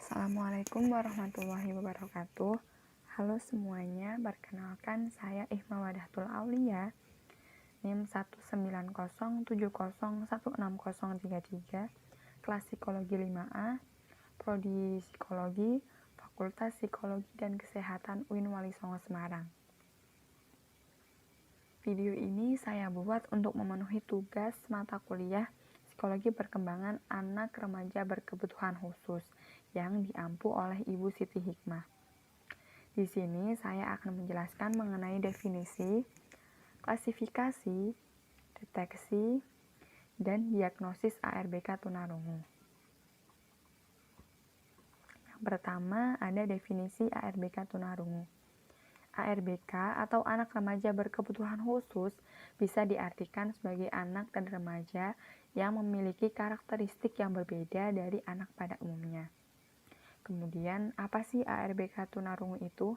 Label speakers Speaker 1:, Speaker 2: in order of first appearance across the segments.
Speaker 1: Assalamualaikum warahmatullahi wabarakatuh. Halo semuanya, perkenalkan saya Ihma Wadatul Aulia, NIM 19070160033, kelas Psikologi 5A, Prodi Psikologi, Fakultas Psikologi dan Kesehatan UIN Wali Songo Semarang. Video ini saya buat untuk memenuhi tugas mata kuliah Psikologi Perkembangan Anak Remaja Berkebutuhan Khusus yang diampu oleh Ibu Siti Hikmah. Di sini saya akan menjelaskan mengenai definisi, klasifikasi, deteksi, dan diagnosis ARBK tunarungu. Yang pertama ada definisi ARBK tunarungu. ARBK atau anak remaja berkebutuhan khusus bisa diartikan sebagai anak dan remaja yang memiliki karakteristik yang berbeda dari anak pada umumnya. Kemudian, apa sih ARBK tunarungu itu?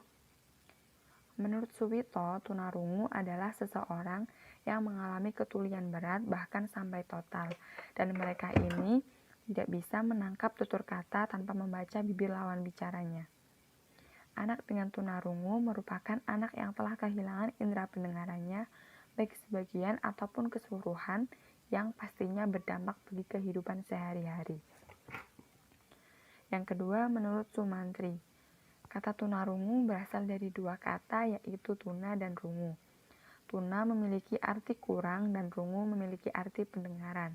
Speaker 1: Menurut Suwito, tunarungu adalah seseorang yang mengalami ketulian berat bahkan sampai total, dan mereka ini tidak bisa menangkap tutur kata tanpa membaca bibir lawan bicaranya. Anak dengan tunarungu merupakan anak yang telah kehilangan indera pendengarannya, baik sebagian ataupun keseluruhan, yang pastinya berdampak bagi kehidupan sehari-hari. Yang kedua, menurut Sumantri, kata tunarungu berasal dari dua kata, yaitu tuna dan rungu. Tuna memiliki arti kurang dan rungu memiliki arti pendengaran.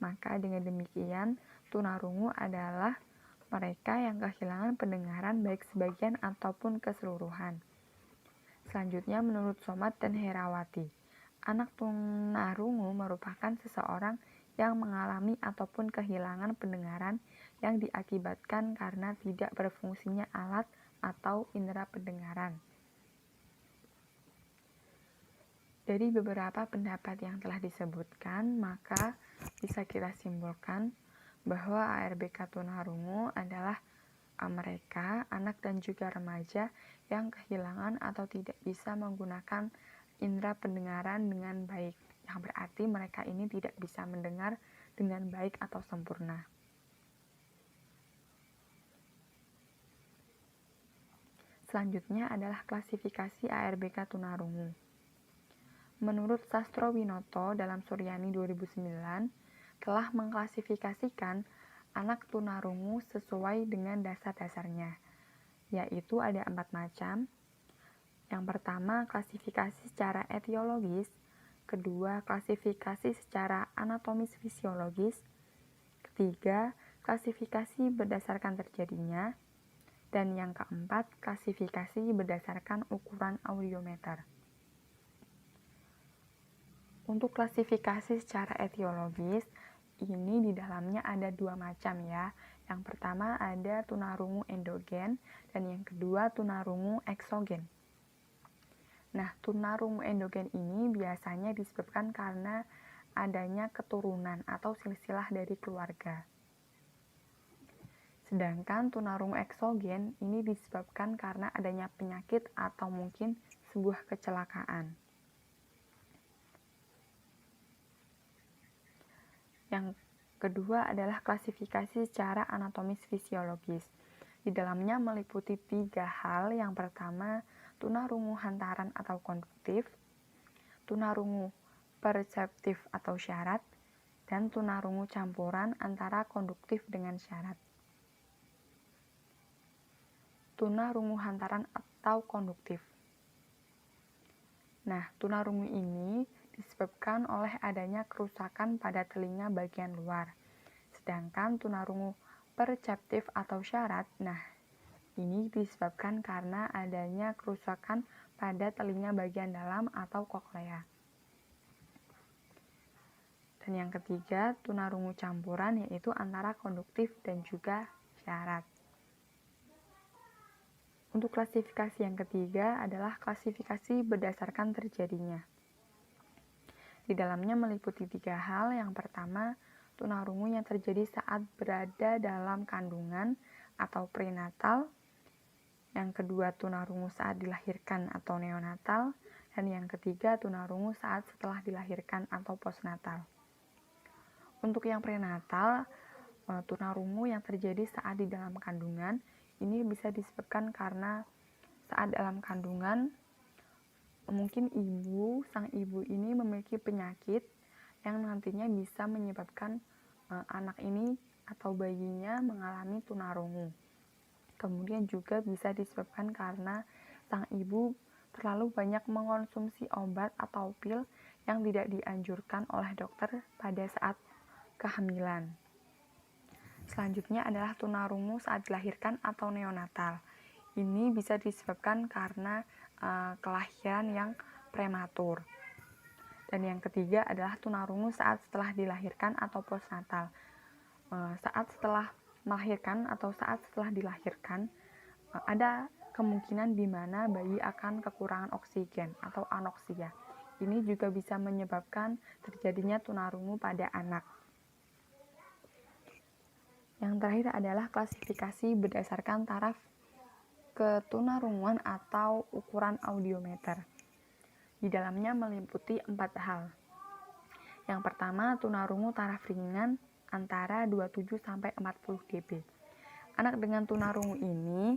Speaker 1: Maka dengan demikian, tunarungu adalah mereka yang kehilangan pendengaran baik sebagian ataupun keseluruhan. Selanjutnya, menurut Somat dan Herawati, anak tunarungu merupakan seseorang yang mengalami ataupun kehilangan pendengaran yang diakibatkan karena tidak berfungsinya alat atau indera pendengaran. Dari beberapa pendapat yang telah disebutkan, maka bisa kita simpulkan bahwa ARBK tunarungu adalah mereka, anak dan juga remaja yang kehilangan atau tidak bisa menggunakan indera pendengaran dengan baik, yang berarti mereka ini tidak bisa mendengar dengan baik atau sempurna. Selanjutnya adalah klasifikasi ARBK tunarungu. Menurut Sastrowinoto dalam Suryani 2009, telah mengklasifikasikan anak tunarungu sesuai dengan dasar-dasarnya, yaitu ada 4 macam. Yang pertama, klasifikasi secara etiologis. Kedua, klasifikasi secara anatomis fisiologis. Ketiga, klasifikasi berdasarkan terjadinya. Dan yang keempat, klasifikasi berdasarkan ukuran audiometer. Untuk klasifikasi secara etiologis, ini di dalamnya ada 2 macam ya. Yang pertama ada tunarungu endogen dan yang kedua tunarungu eksogen. Nah, tunarungu endogen ini biasanya disebabkan karena adanya keturunan atau silsilah dari keluarga. Sedangkan tunarungu eksogen ini disebabkan karena adanya penyakit atau mungkin sebuah kecelakaan. Yang kedua adalah klasifikasi secara anatomis fisiologis. Di dalamnya meliputi 3 hal. Yang pertama, tunarungu hantaran atau konduktif, tunarungu perseptif atau syarat, dan tunarungu campuran antara konduktif dengan syarat. Tunarungu hantaran atau konduktif. Nah, tunarungu ini disebabkan oleh adanya kerusakan pada telinga bagian luar. Sedangkan tunarungu perseptif atau syarat, nah ini disebabkan karena adanya kerusakan pada telinga bagian dalam atau koklea. Dan yang ketiga, tunarungu campuran, yaitu antara konduktif dan juga syarat. Untuk klasifikasi yang ketiga adalah klasifikasi berdasarkan terjadinya. Di dalamnya meliputi 3 hal. Yang pertama, tunarungu yang terjadi saat berada dalam kandungan atau prenatal. Yang kedua, tunarungu saat dilahirkan atau neonatal. Dan yang ketiga, tunarungu saat setelah dilahirkan atau postnatal. Untuk yang prenatal, tunarungu yang terjadi saat di dalam kandungan. Ini bisa disebabkan karena saat dalam kandungan mungkin sang ibu ini memiliki penyakit yang nantinya bisa menyebabkan anak ini atau bayinya mengalami tunarungu. Kemudian juga bisa disebabkan karena sang ibu terlalu banyak mengonsumsi obat atau pil yang tidak dianjurkan oleh dokter pada saat kehamilan. Selanjutnya adalah tunarungu saat dilahirkan atau neonatal. Ini bisa disebabkan karena kelahiran yang prematur. Dan yang ketiga adalah tunarungu saat setelah dilahirkan atau postnatal. Saat setelah melahirkan atau saat setelah dilahirkan, ada kemungkinan di mana bayi akan kekurangan oksigen atau anoksia. Ini juga bisa menyebabkan terjadinya tunarungu pada anak. Yang terakhir adalah klasifikasi berdasarkan taraf ketunarunguan atau ukuran audiometer. Di dalamnya meliputi 4 hal. Yang pertama, tunarungu taraf ringan antara 27 sampai 40 dB. Anak dengan tunarungu ini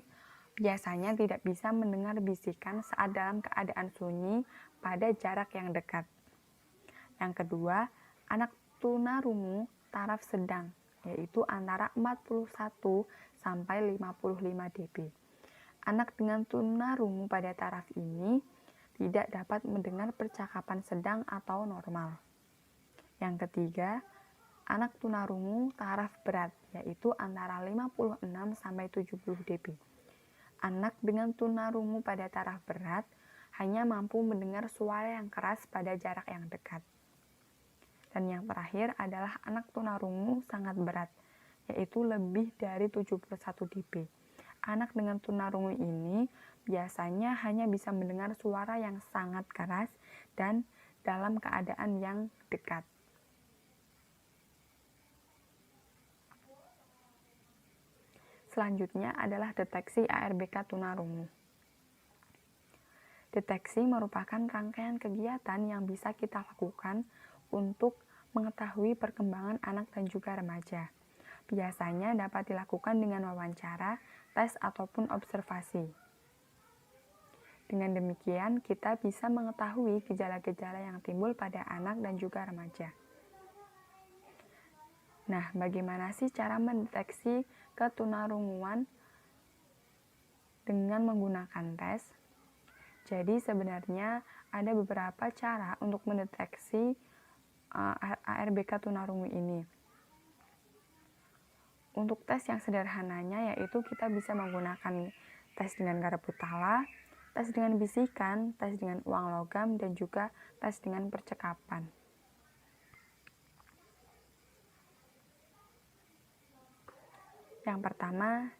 Speaker 1: biasanya tidak bisa mendengar bisikan saat dalam keadaan sunyi pada jarak yang dekat. Yang kedua, anak tunarungu taraf sedang, yaitu antara 41 sampai 55 dB. Anak dengan tunarungu pada taraf ini tidak dapat mendengar percakapan sedang atau normal. Yang ketiga, anak tunarungu taraf berat, yaitu antara 56 sampai 70 dB. Anak dengan tunarungu pada taraf berat hanya mampu mendengar suara yang keras pada jarak yang dekat. Dan yang terakhir adalah anak tunarungu sangat berat, yaitu lebih dari 71 dB. Anak dengan tunarungu ini biasanya hanya bisa mendengar suara yang sangat keras dan dalam keadaan yang dekat. Selanjutnya adalah deteksi ARBK tunarungu. Deteksi merupakan rangkaian kegiatan yang bisa kita lakukan untuk mengetahui perkembangan anak dan juga remaja. Biasanya dapat dilakukan dengan wawancara, tes, ataupun observasi. Dengan demikian, kita bisa mengetahui gejala-gejala yang timbul pada anak dan juga remaja. Nah, bagaimana sih cara mendeteksi ketunarunguan dengan menggunakan tes? Jadi sebenarnya ada beberapa cara untuk mendeteksi ARBK tunarungu ini. Untuk tes yang sederhananya yaitu kita bisa menggunakan tes dengan Garbutala, tes dengan bisikan, tes dengan uang logam, dan juga tes dengan percakapan. Yang pertama,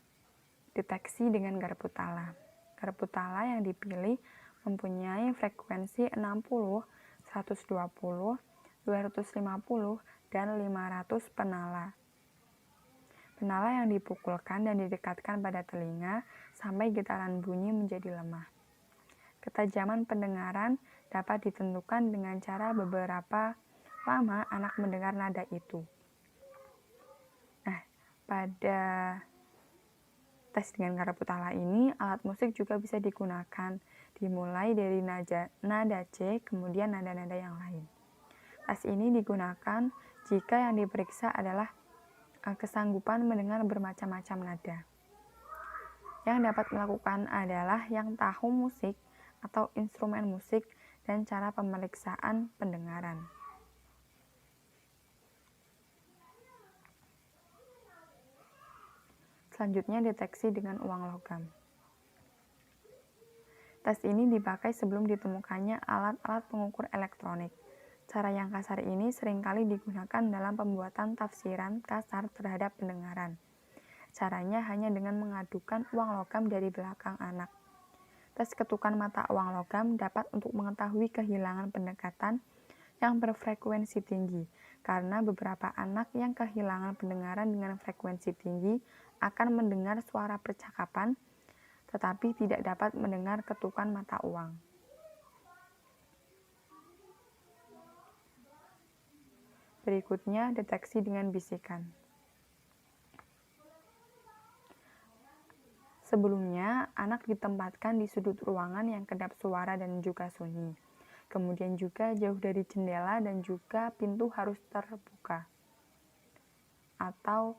Speaker 1: deteksi dengan Garbutala. Garbutala yang dipilih mempunyai frekuensi 60, 120, 250, dan 500 penala. Penala yang dipukulkan dan didekatkan pada telinga sampai getaran bunyi menjadi lemah. Ketajaman pendengaran dapat ditentukan dengan cara beberapa lama anak mendengar nada itu. Nah, pada tes dengan Garbutala ini, alat musik juga bisa digunakan, dimulai dari nada C, kemudian nada-nada yang lain. Tes ini digunakan jika yang diperiksa adalah kesanggupan mendengar bermacam-macam nada. Yang dapat melakukan adalah yang tahu musik atau instrumen musik dan cara pemeriksaan pendengaran. Selanjutnya, deteksi dengan uang logam. Tes ini dipakai sebelum ditemukannya alat-alat pengukur elektronik. Cara yang kasar ini seringkali digunakan dalam pembuatan tafsiran kasar terhadap pendengaran. Caranya hanya dengan mengadukan uang logam dari belakang anak. Tes ketukan mata uang logam dapat untuk mengetahui kehilangan pendekatan yang berfrekuensi tinggi, karena beberapa anak yang kehilangan pendengaran dengan frekuensi tinggi akan mendengar suara percakapan, tetapi tidak dapat mendengar ketukan mata uang. Berikutnya, deteksi dengan bisikan. Sebelumnya, anak ditempatkan di sudut ruangan yang kedap suara dan juga sunyi. Kemudian juga jauh dari jendela dan juga pintu harus terbuka. Atau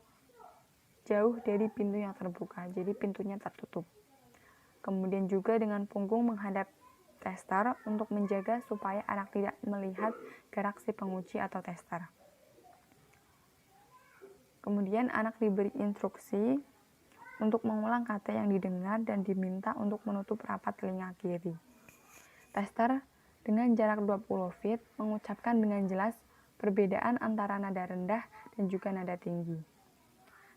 Speaker 1: jauh dari pintu yang terbuka, jadi pintunya tertutup. Kemudian juga dengan punggung menghadap tester untuk menjaga supaya anak tidak melihat gerak si penguji atau tester. Kemudian anak diberi instruksi untuk mengulang kata yang didengar dan diminta untuk menutup rapat telinga kiri. Tester dengan jarak 20 feet mengucapkan dengan jelas perbedaan antara nada rendah dan juga nada tinggi.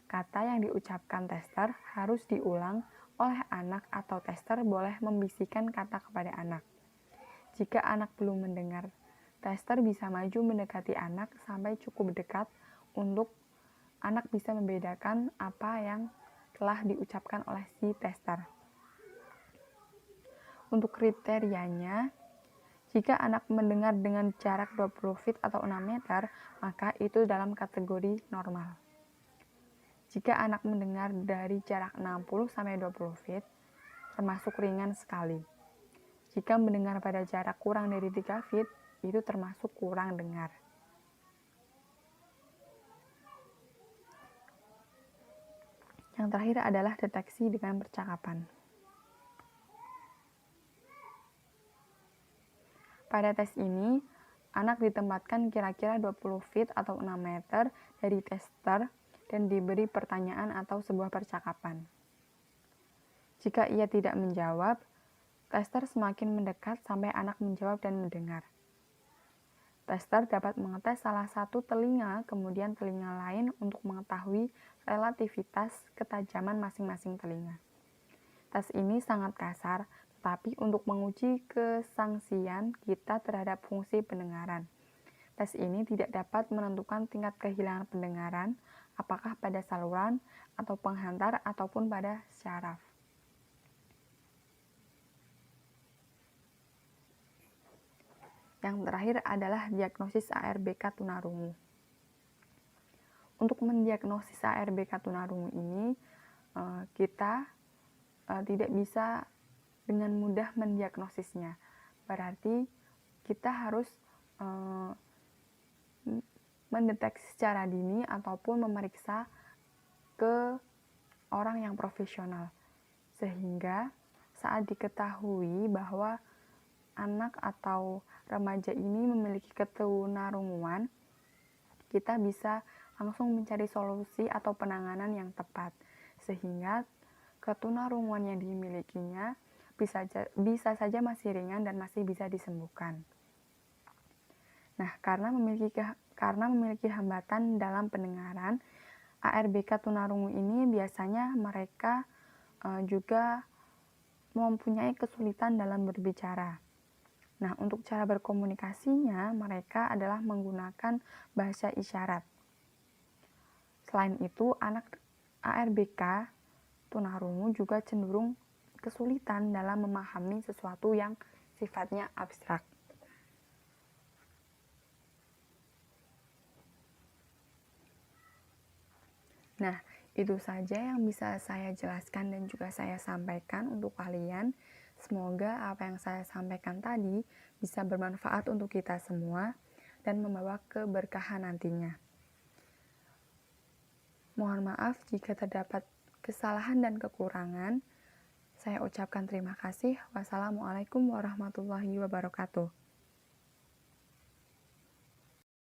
Speaker 1: Kata yang diucapkan tester harus diulang oleh anak atau tester boleh membisikkan kata kepada anak. Jika anak belum mendengar, tester bisa maju mendekati anak sampai cukup dekat untuk anak bisa membedakan apa yang telah diucapkan oleh si tester. Untuk kriterianya, jika anak mendengar dengan jarak 20 feet atau 6 meter, maka itu dalam kategori normal. Jika anak mendengar dari jarak 60-20 feet, termasuk ringan sekali. Jika mendengar pada jarak kurang dari 3 feet, itu termasuk kurang dengar. Yang terakhir adalah deteksi dengan percakapan. Pada tes ini, anak ditempatkan kira-kira 20 feet atau 6 meter dari tester dan diberi pertanyaan atau sebuah percakapan. Jika ia tidak menjawab, tester semakin mendekat sampai anak menjawab dan mendengar. Tester dapat mengetes salah satu telinga, kemudian telinga lain untuk mengetahui relativitas ketajaman masing-masing telinga. Tes ini sangat kasar, tetapi untuk menguji kesangsian kita terhadap fungsi pendengaran. Tes ini tidak dapat menentukan tingkat kehilangan pendengaran, apakah pada saluran atau penghantar ataupun pada syaraf. Yang terakhir adalah diagnosis ARBK tunarungu. Untuk mendiagnosis ARBK tunarungu ini, kita tidak bisa dengan mudah mendiagnosisnya. Berarti kita harus mendeteksi secara dini ataupun memeriksa ke orang yang profesional, sehingga saat diketahui bahwa anak atau remaja ini memiliki ketunarunguan, kita bisa langsung mencari solusi atau penanganan yang tepat, sehingga ketunarunguan yang dimilikinya bisa saja masih ringan dan masih bisa disembuhkan. Nah, karena memiliki hambatan dalam pendengaran, ARBK tunarungu ini biasanya mereka juga mempunyai kesulitan dalam berbicara. Nah, untuk cara berkomunikasinya, mereka adalah menggunakan bahasa isyarat. Selain itu, anak ARBK tunarungu juga cenderung kesulitan dalam memahami sesuatu yang sifatnya abstrak. Nah, itu saja yang bisa saya jelaskan dan juga saya sampaikan untuk kalian. Semoga apa yang saya sampaikan tadi bisa bermanfaat untuk kita semua dan membawa keberkahan nantinya. Mohon maaf jika terdapat kesalahan dan kekurangan. Saya ucapkan terima kasih. Wassalamualaikum warahmatullahi wabarakatuh.